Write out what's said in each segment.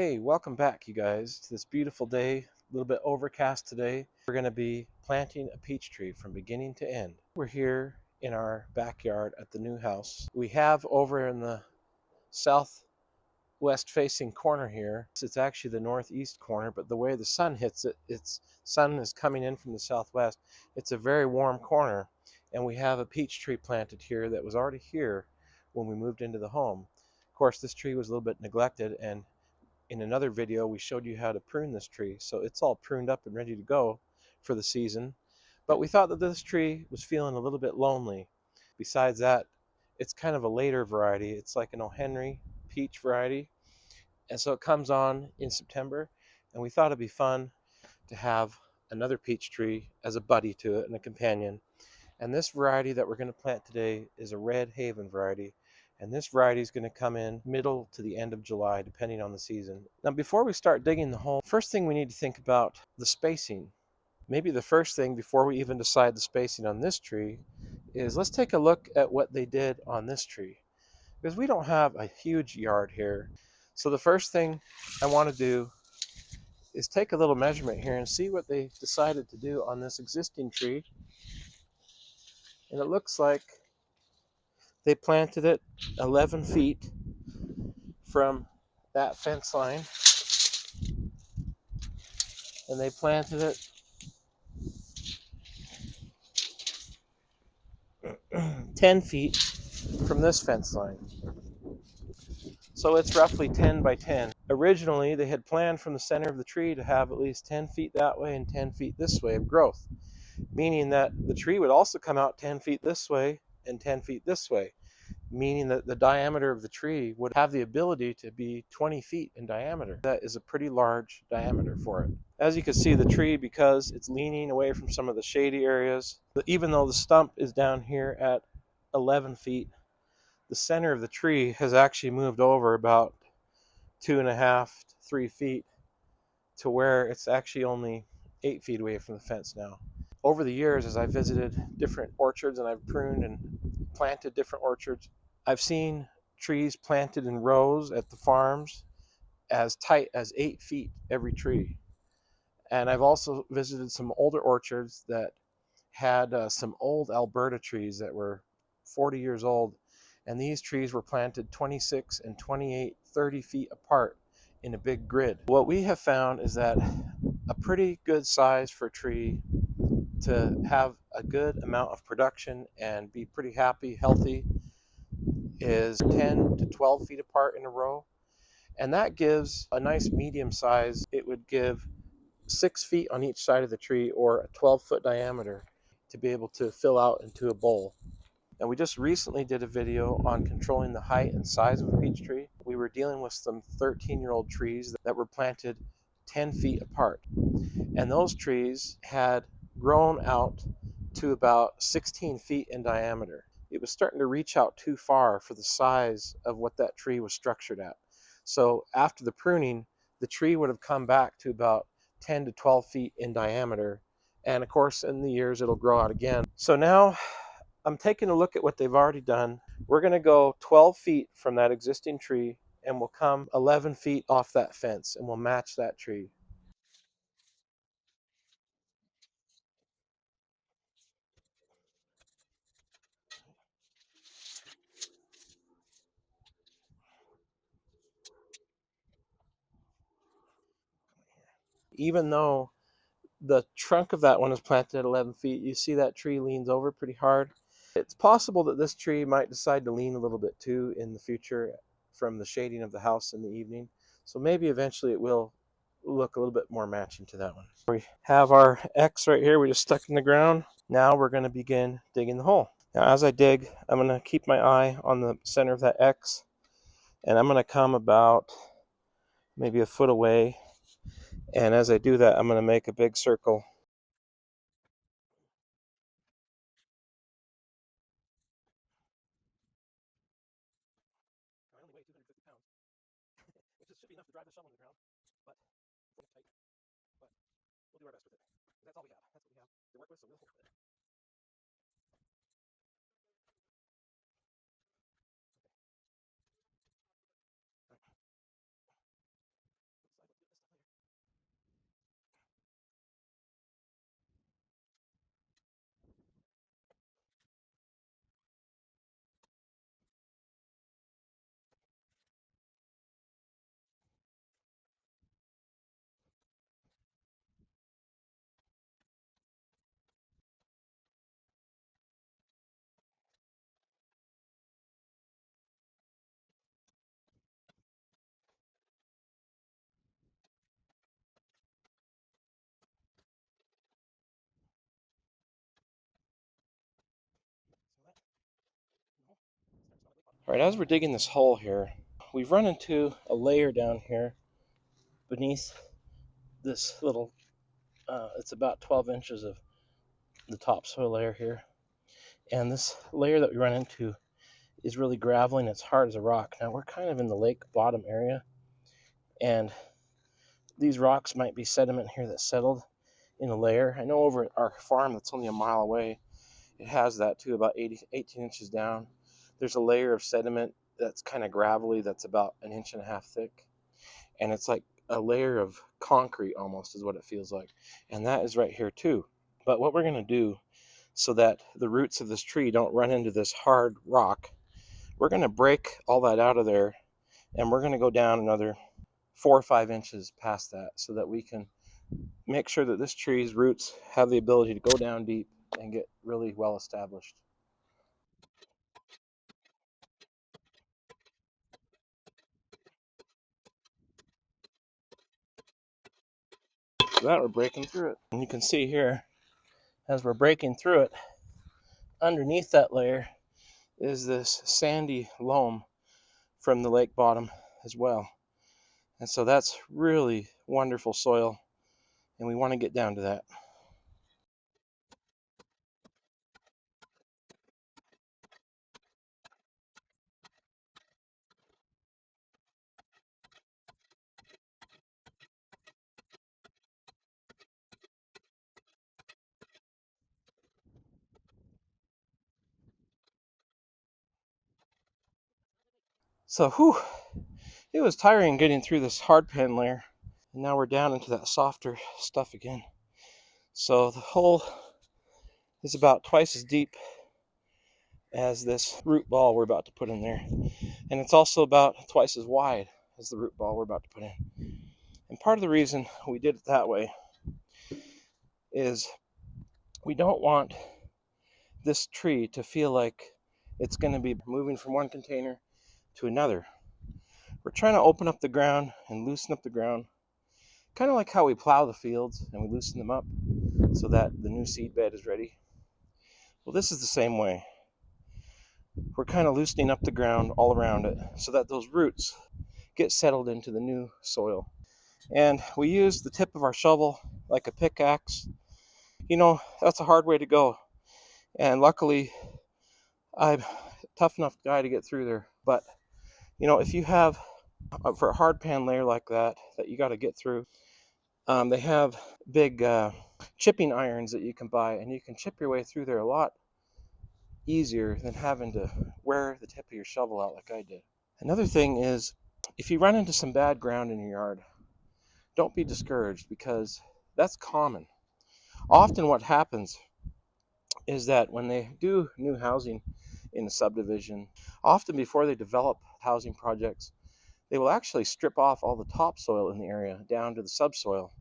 Hey, welcome back, you guys, to this beautiful day. A little bit overcast today. We're going to be planting a peach tree from beginning to end. We're here in our backyard at the new house. We have over in the southwest facing corner here, it's actually the northeast corner, but the way the sun hits it, its sun is coming in from the southwest. It's a very warm corner, and we have a peach tree planted here that was already here when we moved into the home. Of course, this tree was a little bit neglected, and in another video we showed you how to prune this tree, so it's all pruned up and ready to go for the season. But we thought that this tree was feeling a little bit lonely. Besides that, it's kind of a later variety. It's like an O. Henry peach variety, and so it comes on in September, and we thought it'd be fun to have another peach tree as a buddy to it and a companion. And this variety that we're going to plant today is a Red Haven variety. And this variety is going to come in middle to the end of July, depending on the season. Now, before we start digging the hole, first thing we need to think about the spacing. Maybe the first thing before we even decide the spacing on this tree is let's take a look at what they did on this tree. Because we don't have a huge yard here. So the first thing I want to do is take a little measurement here and see what they decided to do on this existing tree. And it looks like they planted it 11 feet from that fence line, and they planted it 10 feet from this fence line. So it's roughly 10 by 10. Originally, they had planned from the center of the tree to have at least 10 feet that way and 10 feet this way of growth, meaning that the tree would also come out 10 feet this way and 10 feet this way, meaning that the diameter of the tree would have the ability to be 20 feet in diameter. That is a pretty large diameter for it. As you can see, the tree, because it's leaning away from some of the shady areas, even though the stump is down here at 11 feet, the center of the tree has actually moved over about 2.5 to 3 feet to where it's actually only 8 feet away from the fence now. Over the years, as I visited different orchards and I've pruned and planted different orchards, I've seen trees planted in rows at the farms as tight as 8 feet every tree. And I've also visited some older orchards that had some old Alberta trees that were 40 years old. And these trees were planted 26 and 28, 30 feet apart in a big grid. What we have found is that a pretty good size for a tree to have a good amount of production and be pretty happy, healthy, is 10 to 12 feet apart in a row. And that gives a nice medium size. It would give 6 feet on each side of the tree, or a 12-foot diameter, to be able to fill out into a bowl. And we just recently did a video on controlling the height and size of a peach tree. We were dealing with some 13-year-old trees that were planted 10 feet apart. And those trees had grown out to about 16 feet in diameter. It was starting to reach out too far for the size of what that tree was structured at. So after the pruning, the tree would have come back to about 10 to 12 feet in diameter. And of course, in the years, it'll grow out again. So now I'm taking a look at what they've already done. We're going to go 12 feet from that existing tree, and we'll come 11 feet off that fence, and we'll match that tree. Even though the trunk of that one is planted at 11 feet, you see that tree leans over pretty hard. It's possible that this tree might decide to lean a little bit too in the future from the shading of the house in the evening. So maybe eventually it will look a little bit more matching to that one. We have our X right here. We just stuck in the ground. Now we're going to begin digging the hole. Now as I dig, I'm going to keep my eye on the center of that X, and I'm going to come about maybe a foot away. And as I do that, I'm going to make a big circle. I only weigh 250 pounds, which should be enough to drive the shovel in the ground, but it's a little tight. But we'll do our best with it. That's all we have. That's what we have to work with, so we'll work with it. All right, as we're digging this hole here, we've run into a layer down here beneath this little, it's about 12 inches of the topsoil layer here. And this layer that we run into is really gravelly and it's hard as a rock. Now we're kind of in the lake bottom area, and these rocks might be sediment here that settled in a layer. I know over at our farm that's only a mile away, it has that too, about 18 inches down. There's a layer of sediment that's kind of gravelly that's about 1.5 inches thick. And it's like a layer of concrete almost is what it feels like. And that is right here too. But what we're going to do so that the roots of this tree don't run into this hard rock, we're going to break all that out of there, and we're going to go down another 4 or 5 inches past that so that we can make sure that this tree's roots have the ability to go down deep and get really well established. So that we're breaking through it. And you can see here, as we're breaking through it, underneath that layer is this sandy loam from the lake bottom as well. And so that's really wonderful soil, and we want to get down to that. So it was tiring getting through this hard pan layer, and now we're down into that softer stuff again. So the hole is about twice as deep as this root ball we're about to put in there, and it's also about twice as wide as the root ball we're about to put in. And part of the reason we did it that way is we don't want this tree to feel like it's going to be moving from one container to another. We're trying to open up the ground and loosen up the ground, kind of like how we plow the fields and we loosen them up so that the new seed bed is ready. Well, this is the same way. We're kind of loosening up the ground all around it so that those roots get settled into the new soil. And we use the tip of our shovel like a pickaxe. You know, that's a hard way to go. And luckily, I'm a tough enough guy to get through there. But, you know, if you have, for a hard pan layer like that you got to get through, they have big chipping irons that you can buy, and you can chip your way through there a lot easier than having to wear the tip of your shovel out like I did. Another thing is, if you run into some bad ground in your yard, don't be discouraged, because that's common. Often what happens is that when they do new housing in a subdivision, often before they develop housing projects, they will actually strip off all the topsoil in the area down to the subsoil,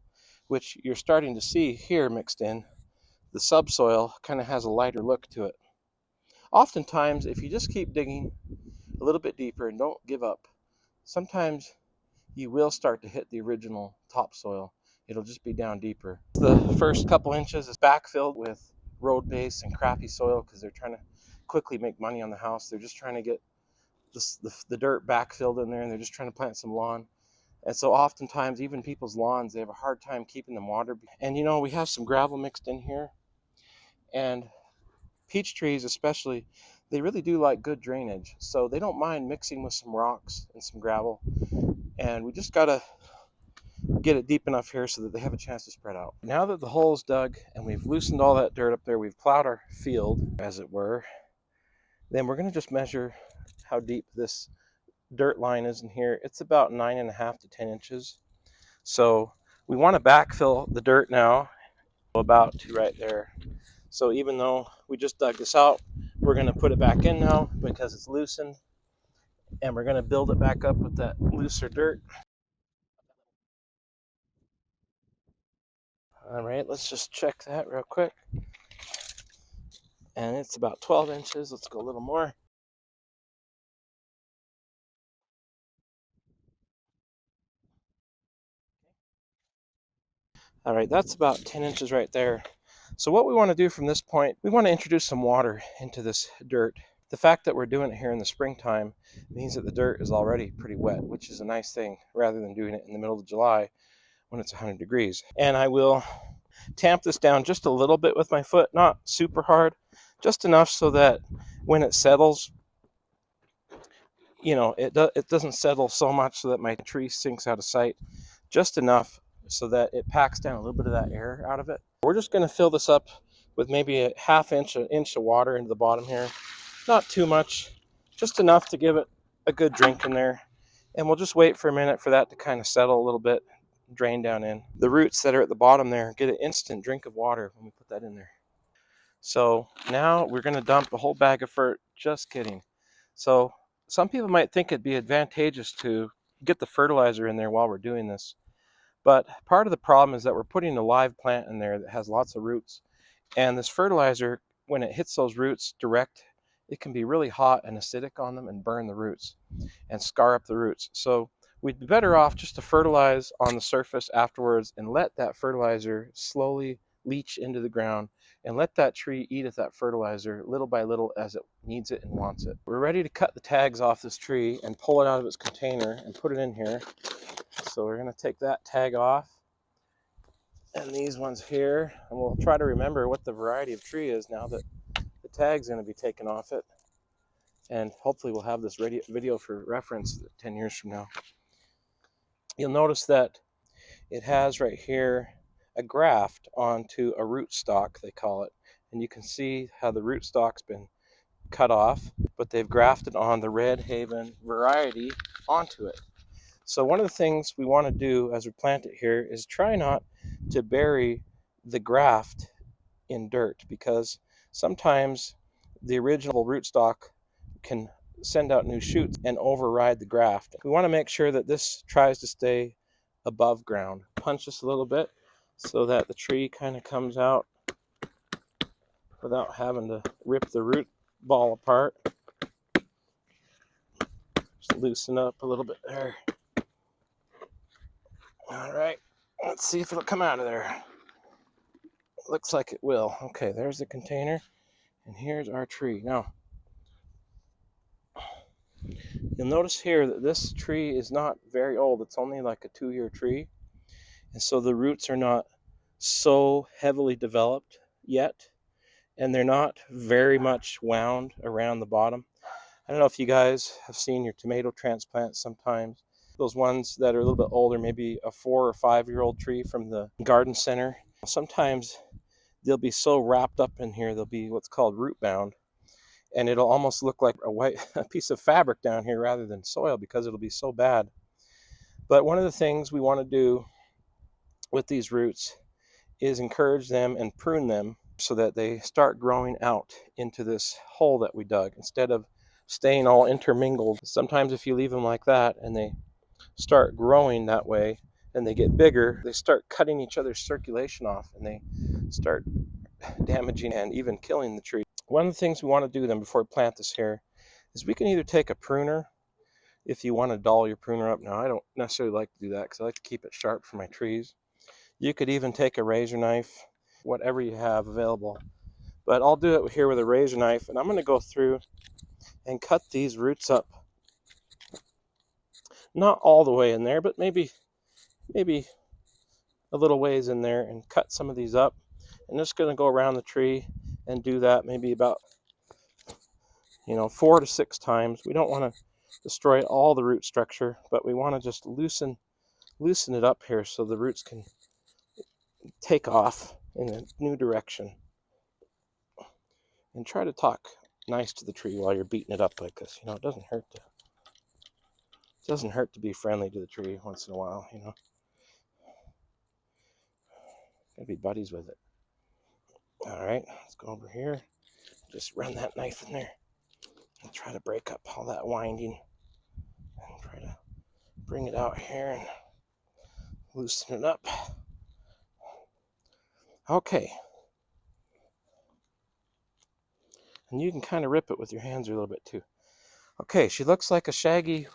which you're starting to see here mixed in. The subsoil kind of has a lighter look to it. Oftentimes, if you just keep digging a little bit deeper and don't give up, sometimes you will start to hit the original topsoil. It'll just be down deeper. The first couple inches is backfilled with road base and crappy soil because they're trying to quickly make money on the house. They're just trying to get the dirt backfilled in there, and they're just trying to plant some lawn. And so oftentimes, even people's lawns, they have a hard time keeping them watered. And you know, we have some gravel mixed in here, and peach trees especially, they really do like good drainage. So they don't mind mixing with some rocks and some gravel. And we just gotta get it deep enough here so that they have a chance to spread out. Now that the hole's dug and we've loosened all that dirt up there, we've plowed our field, as it were, then we're gonna just measure how deep this dirt line is in here. It's about 9.5 to 10 inches. So we want to backfill the dirt now, about to right there. So even though we just dug this out, we're going to put it back in now because it's loosened, and we're going to build it back up with that looser dirt. All right, let's just check that real quick. And it's about 12 inches. Let's go a little more. All right, that's about 10 inches right there. So what we want to do from this point, we want to introduce some water into this dirt. The fact that we're doing it here in the springtime means that the dirt is already pretty wet, which is a nice thing, rather than doing it in the middle of July when it's 100 degrees. And I will tamp this down just a little bit with my foot, not super hard, just enough so that when it settles, it doesn't settle so much so that my tree sinks out of sight, just enough so that it packs down a little bit of that air out of it. We're just going to fill this up with maybe a half inch, an inch of water into the bottom here. Not too much, just enough to give it a good drink in there. And we'll just wait for a minute for that to kind of settle a little bit, drain down in. The roots that are at the bottom there get an instant drink of water when we put that in there. So now we're going to dump a whole bag of fert. Just kidding. So some people might think it'd be advantageous to get the fertilizer in there while we're doing this. But part of the problem is that we're putting a live plant in there that has lots of roots. And this fertilizer, when it hits those roots direct, it can be really hot and acidic on them and burn the roots and scar up the roots. So we'd be better off just to fertilize on the surface afterwards and let that fertilizer slowly leach into the ground and let that tree eat at that fertilizer little by little as it needs it and wants it. We're ready to cut the tags off this tree and pull it out of its container and put it in here. So we're going to take that tag off and these ones here, and we'll try to remember what the variety of tree is now that the tag's going to be taken off it. And hopefully we'll have this video for reference 10 years from now. You'll notice that it has right here a graft onto a rootstock, they call it. And you can see how the rootstock's been cut off, but they've grafted on the Red Haven variety onto it. So one of the things we want to do as we plant it here is try not to bury the graft in dirt, because sometimes the original rootstock can send out new shoots and override the graft. We want to make sure that this tries to stay above ground. Punch this a little bit so that the tree kind of comes out without having to rip the root ball apart. Just loosen up a little bit there. All right, let's see if it'll come out of there. Looks like it will. Okay, there's the container, and here's our tree. Now, you'll notice here that this tree is not very old. It's only like a 2-year tree, and so the roots are not so heavily developed yet, and they're not very much wound around the bottom. I don't know if you guys have seen your tomato transplants sometimes. Those ones that are a little bit older, maybe a 4 or 5-year-old tree from the garden center. Sometimes they'll be so wrapped up in here, they'll be what's called root bound. And it'll almost look like a piece of fabric down here rather than soil, because it'll be so bad. But one of the things we want to do with these roots is encourage them and prune them so that they start growing out into this hole that we dug, instead of staying all intermingled. Sometimes if you leave them like that and they start growing that way and they get bigger, they start cutting each other's circulation off and they start damaging and even killing the tree. One of the things we want to do then before we plant this here is we can either take a pruner, if you want to dull your pruner up. Now, I don't necessarily like to do that because I like to keep it sharp for my trees. You could even take a razor knife, whatever you have available. But I'll do it here with a razor knife, and I'm going to go through and cut these roots up. Not all the way in there, but maybe a little ways in there, and cut some of these up. I'm just going to go around the tree and do that maybe about 4 to 6 times. We don't want to destroy all the root structure, but we want to just loosen it up here so the roots can take off in a new direction. And try to talk nice to the tree while you're beating it up like this. It doesn't hurt to be friendly to the tree once in a while. Gotta be buddies with it. All right, let's go over here. Just run that knife in there and try to break up all that winding and try to bring it out here and loosen it up. Okay. And you can kind of rip it with your hands a little bit too. Okay, she looks like a shaggy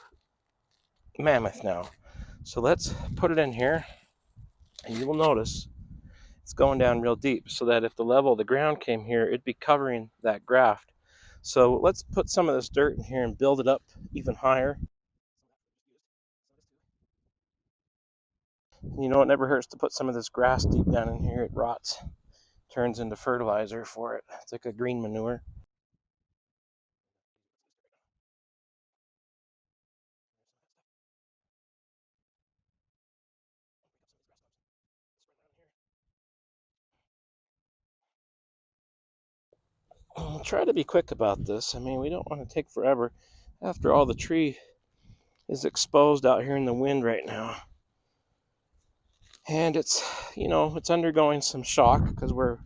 mammoth now. So let's put it in here, and you will notice it's going down real deep, so that if the level of the ground came here, it'd be covering that graft. So let's put some of this dirt in here and build it up even higher. You know, it never hurts to put some of this grass deep down in here. It rots, turns into fertilizer for it. It's like a green manure. I'll try to be quick about this. I mean, we don't want to take forever. After all, the tree is exposed out here in the wind right now. And it's, you know, it's undergoing some shock because we're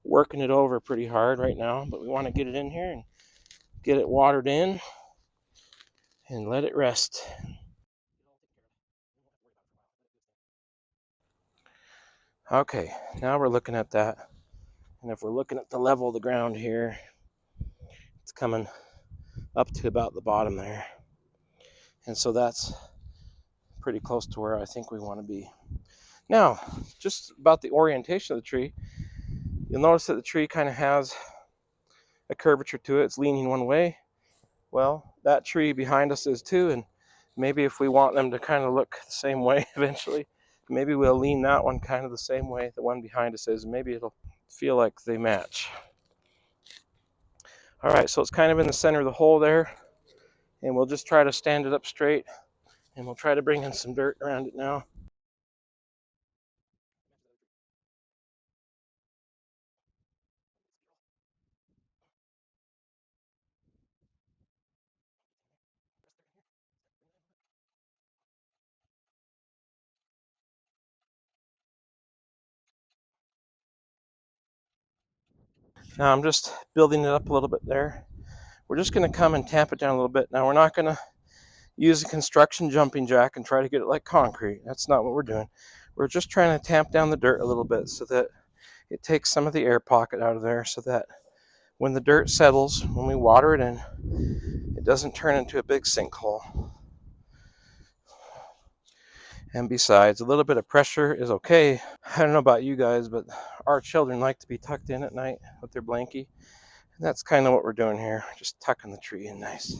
working it over pretty hard right now. But we want to get it in here and get it watered in and let it rest. Okay, now we're looking at that. And if we're looking at the level of the ground here, it's coming up to about the bottom there. And so that's pretty close to where I think we want to be. Now, just about the orientation of the tree, you'll notice that the tree kind of has a curvature to it. It's leaning one way. Well, that tree behind us is too, and maybe if we want them to kind of look the same way eventually, maybe we'll lean that one kind of the same way the one behind us is. Maybe it'll feel like they match. All right, so it's kind of in the center of the hole there, and we'll just try to stand it up straight, and we'll try to bring in some dirt around it now. Now I'm just building it up a little bit there. We're just going to come and tamp it down a little bit. Now we're not going to use a construction jumping jack and try to get it like concrete. That's not what we're doing. We're just trying to tamp down the dirt a little bit so that it takes some of the air pocket out of there, so that when the dirt settles, when we water it in, it doesn't turn into a big sinkhole. And besides, a little bit of pressure is okay. I don't know about you guys, but our children like to be tucked in at night with their blankie. And that's kind of what we're doing here, just tucking the tree in nice.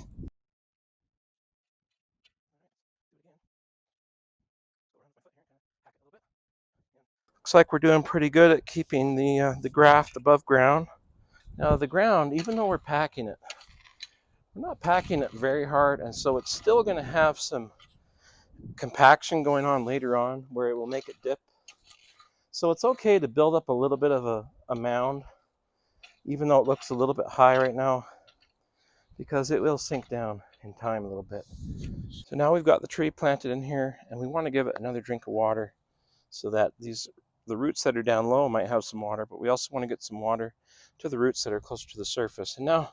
Looks like we're doing pretty good at keeping the graft above ground. Now the ground, even though we're packing it, we're not packing it very hard, and so it's still going to have some compaction going on later on where it will make it dip. So it's okay to build up a little bit of a mound, even though it looks a little bit high right now, because it will sink down in time a little bit. So now we've got the tree planted in here, and we want to give it another drink of water so that the roots that are down low might have some water, but we also want to get some water to the roots that are closer to the surface. And now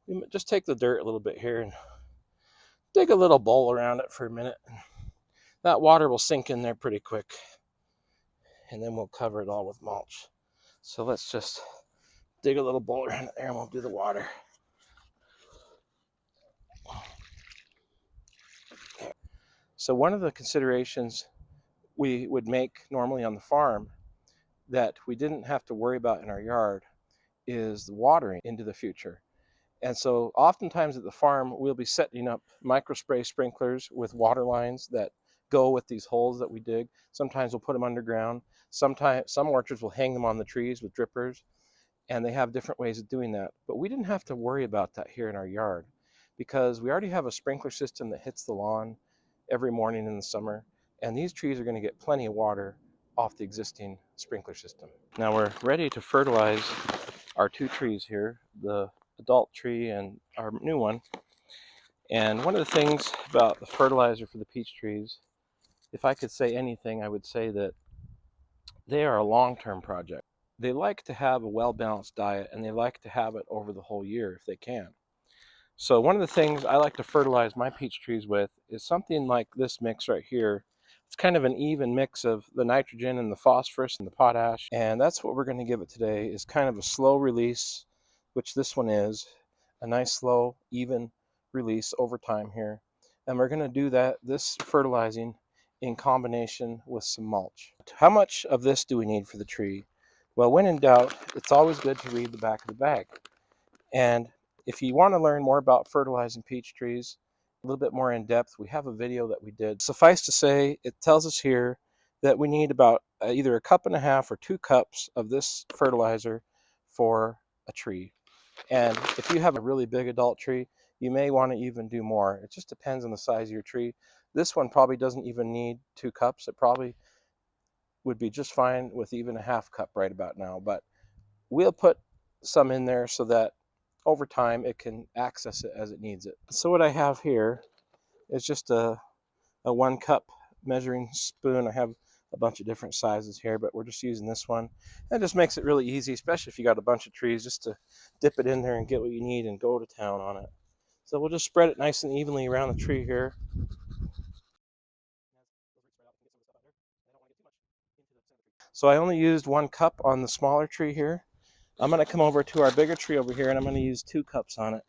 we just take the dirt a little bit here and dig a little bowl around it for a minute. That water will sink in there pretty quick, and then we'll cover it all with mulch. So let's just dig a little bowl around it there, and we'll do the water. So one of the considerations we would make normally on the farm that we didn't have to worry about in our yard is the watering into the future. And so oftentimes at the farm, we'll be setting up microspray sprinklers with water lines that go with these holes that we dig. Sometimes we'll put them underground. Sometimes some orchards will hang them on the trees with drippers, and they have different ways of doing that. But we didn't have to worry about that here in our yard because we already have a sprinkler system that hits the lawn every morning in the summer, and these trees are going to get plenty of water off the existing sprinkler system. Now we're ready to fertilize our two trees here, the adult tree and our new one. And one of the things about the fertilizer for the peach trees, if I could say anything, I would say that they are a long-term project. They like to have a well-balanced diet, and they like to have it over the whole year if they can. So one of the things I like to fertilize my peach trees with is something like this mix right here. It's kind of an even mix of the nitrogen and the phosphorus and the potash, and that's what we're going to give it today, is kind of a slow release, which this one is, a nice slow, even release over time here. And we're going to do this fertilizing in combination with some mulch. How much of this do we need for the tree? Well, when in doubt, it's always good to read the back of the bag. And if you want to learn more about fertilizing peach trees, a little bit more in depth, we have a video that we did. Suffice to say, it tells us here that we need about either a cup and a half or 2 cups of this fertilizer for a tree. And if you have a really big adult tree, you may want to even do more. It just depends on the size of your tree. This one probably doesn't even need 2 cups. It probably would be just fine with even a half cup right about now. But we'll put some in there so that over time it can access it as it needs it. So what I have here is just a 1 cup measuring spoon. I have a bunch of different sizes here, but we're just using this one. That just makes it really easy, especially if you got a bunch of trees, just to dip it in there and get what you need and go to town on it. So we'll just spread it nice and evenly around the tree here. So I only used 1 cup on the smaller tree here. I'm going to come over to our bigger tree over here and I'm going to use 2 cups on it.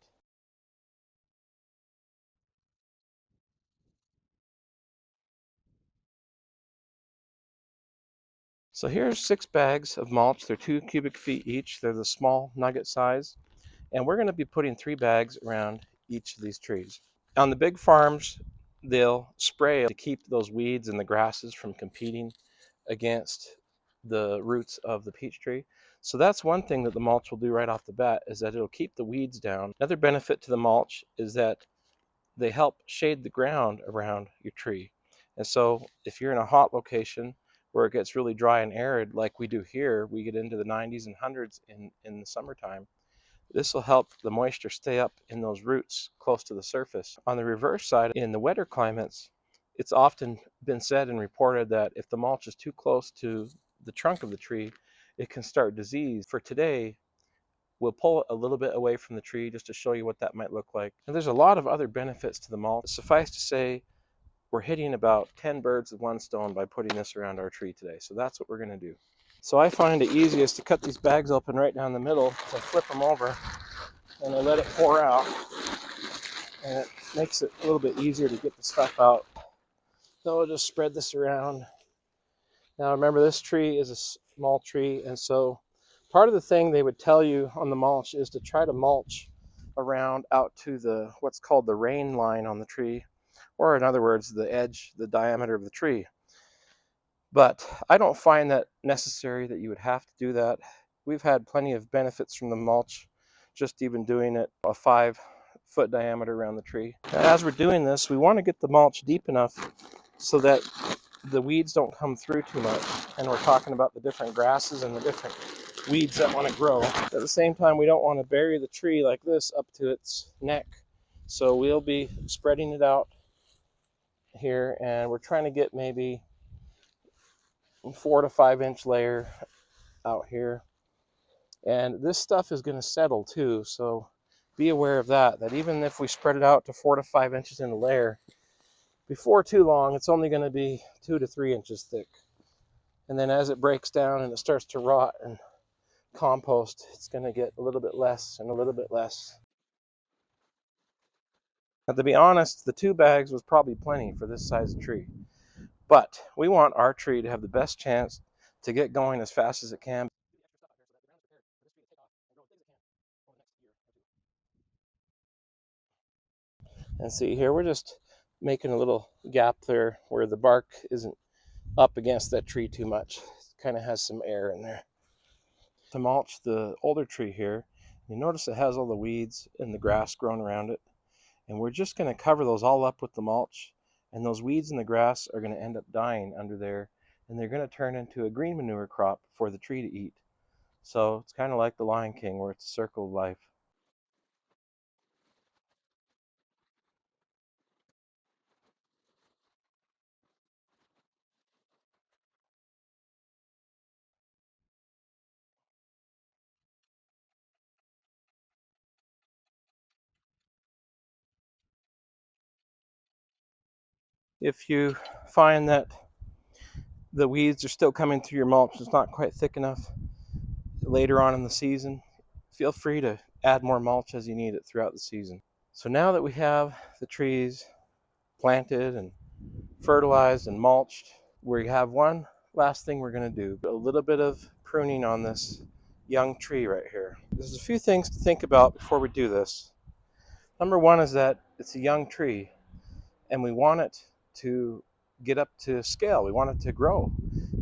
So here's 6 bags of mulch. They're 2 cubic feet each. They're the small nugget size. And we're going to be putting 3 bags around each of these trees. On the big farms, they'll spray to keep those weeds and the grasses from competing against the roots of the peach tree. So that's one thing that the mulch will do right off the bat, is that it'll keep the weeds down. Another benefit to the mulch is that they help shade the ground around your tree. And so if you're in a hot location where it gets really dry and arid like we do here, we get into the 90s and 100s in the summertime, this will help the moisture stay up in those roots close to the surface. On the reverse side, in the wetter climates, it's often been said and reported that if the mulch is too close to the trunk of the tree, it can start disease. For today, we'll pull it a little bit away from the tree just to show you what that might look like. And there's a lot of other benefits to the mulch. Suffice to say, we're hitting about 10 birds with 1 stone by putting this around our tree today. So that's what we're going to do. So I find it easiest to cut these bags open right down the middle. So I flip them over and I let it pour out. And it makes it a little bit easier to get the stuff out. So I'll just spread this around. Now remember, this tree is a small tree, and so part of the thing they would tell you on the mulch is to try to mulch around out to the what's called the rain line on the tree, or in other words, the edge, the diameter of the tree. But I don't find that necessary that you would have to do that. We've had plenty of benefits from the mulch, just even doing it a 5-foot diameter around the tree. Now, as we're doing this, we want to get the mulch deep enough so that the weeds don't come through too much. And we're talking about the different grasses and the different weeds that want to grow. At the same time, we don't want to bury the tree like this up to its neck. So we'll be spreading it out here, and we're trying to get maybe 4 to 5 inch layer out here. And this stuff is going to settle too, so be aware of that even if we spread it out to 4 to 5 inches in a layer, before too long it's only going to be 2 to 3 inches thick. And then as it breaks down and it starts to rot and compost, it's going to get a little bit less and a little bit less. Now, to be honest, the 2 bags was probably plenty for this size of tree. But we want our tree to have the best chance to get going as fast as it can. And see here, we're just making a little gap there where the bark isn't up against that tree too much. It kind of has some air in there. To mulch the older tree here, you notice it has all the weeds and the grass growing around it. And we're just going to cover those all up with the mulch. And those weeds and the grass are going to end up dying under there. And they're going to turn into a green manure crop for the tree to eat. So it's kind of like the Lion King, where it's a circle of life. If you find that the weeds are still coming through your mulch, it's not quite thick enough later on in the season, feel free to add more mulch as you need it throughout the season. So now that we have the trees planted and fertilized and mulched, we have one last thing we're going to do. A little bit of pruning on this young tree right here. There's a few things to think about before we do this. Number one is that it's a young tree and we want it to get up to scale. We want it to grow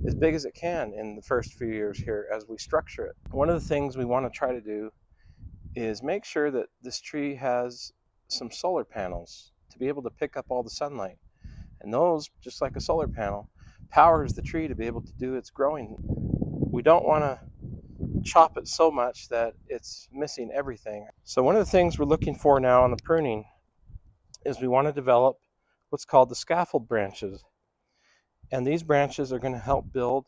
as big as it can in the first few years here as we structure it. One of the things we want to try to do is make sure that this tree has some solar panels to be able to pick up all the sunlight. And those, just like a solar panel, powers the tree to be able to do its growing. We don't want to chop it so much that it's missing everything. So one of the things we're looking for now on the pruning is we want to develop what's called the scaffold branches. And these branches are going to help build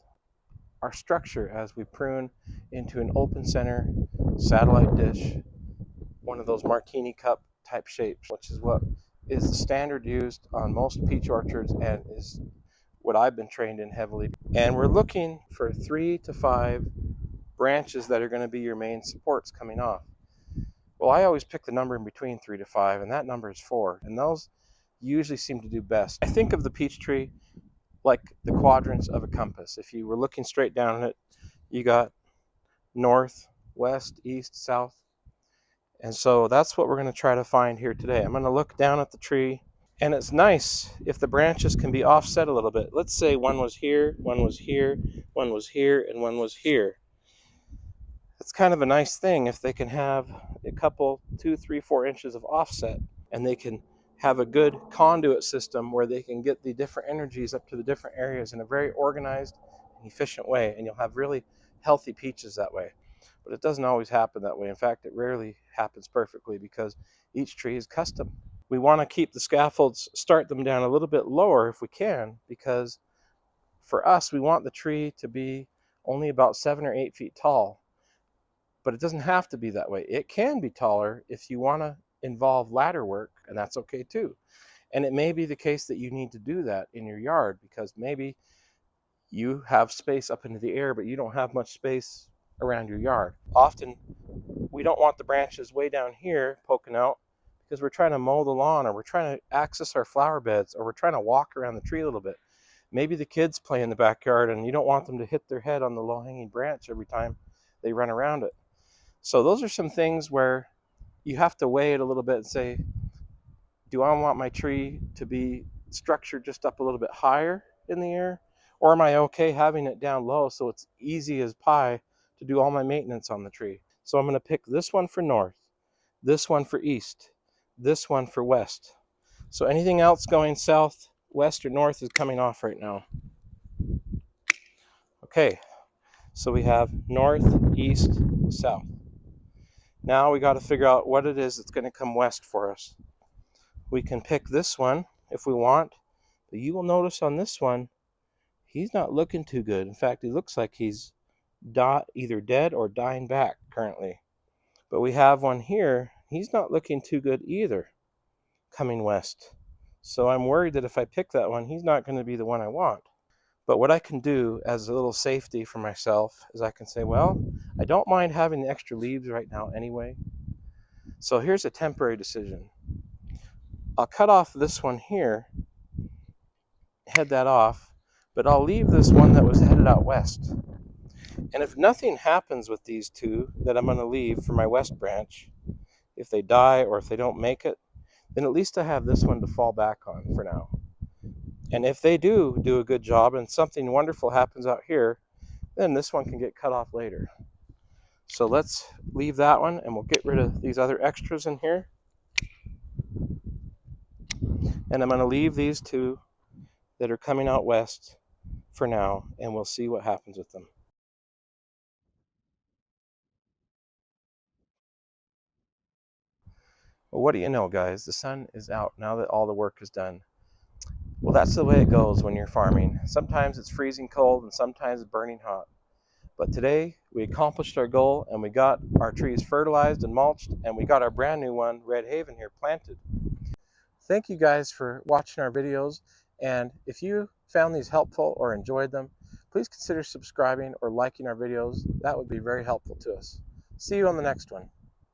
our structure as we prune into an open center satellite dish, one of those martini cup type shapes, which is what is the standard used on most peach orchards and is what I've been trained in heavily. And we're looking for 3 to 5 branches that are going to be your main supports coming off. Well, I always pick the number in between 3 to 5, and that number is 4, and those usually seem to do best. I think of the peach tree like the quadrants of a compass. If you were looking straight down at it, you got north, west, east, south. And so that's what we're going to try to find here today. I'm going to look down at the tree, and it's nice if the branches can be offset a little bit. Let's say one was here, one was here, one was here, and one was here. It's kind of a nice thing if they can have a couple, 2, 3, 4 inches of offset, and they can have a good conduit system where they can get the different energies up to the different areas in a very organized and efficient way, and you'll have really healthy peaches that way. But it doesn't always happen that way. In fact, it rarely happens perfectly because each tree is custom. We want to keep the scaffolds, start them down a little bit lower if we can, because for us, we want the tree to be only about 7 or 8 feet tall. But it doesn't have to be that way. It can be taller if you want to involve ladder work, and that's okay too. And it may be the case that you need to do that in your yard because maybe you have space up into the air, but you don't have much space around your yard. Often we don't want the branches way down here poking out because we're trying to mow the lawn, or we're trying to access our flower beds, or we're trying to walk around the tree a little bit. Maybe the kids play in the backyard and you don't want them to hit their head on the low-hanging branch every time they run around it. So those are some things where you have to weigh it a little bit and say, do I want my tree to be structured just up a little bit higher in the air? Or am I okay having it down low so it's easy as pie to do all my maintenance on the tree? So I'm going to pick this one for north, this one for east, this one for west. So anything else going south, west, or north is coming off right now. Okay, so we have north, east, south. Now we got to figure out what it is that's going to come west for us. We can pick this one if we want, but you will notice on this one, he's not looking too good. In fact, he looks like he's either dead or dying back currently. But we have one here, he's not looking too good either, coming west. So I'm worried that if I pick that one, he's not going to be the one I want. But what I can do as a little safety for myself is I can say, well, I don't mind having the extra leaves right now anyway. So here's a temporary decision. I'll cut off this one here, head that off, but I'll leave this one that was headed out west. And if nothing happens with these two that I'm going to leave for my west branch, if they die or if they don't make it, then at least I have this one to fall back on for now. And if they do a good job and something wonderful happens out here, then this one can get cut off later. So let's leave that one and we'll get rid of these other extras in here. And I'm going to leave these two that are coming out west for now, and we'll see what happens with them. Well, what do you know, guys? The sun is out now that all the work is done. Well, that's the way it goes when you're farming. Sometimes it's freezing cold and sometimes it's burning hot. But today we accomplished our goal and we got our trees fertilized and mulched, and we got our brand new one, Red Haven, here planted. Thank you guys for watching our videos, and if you found these helpful or enjoyed them, please consider subscribing or liking our videos. That would be very helpful to us. See you on the next one.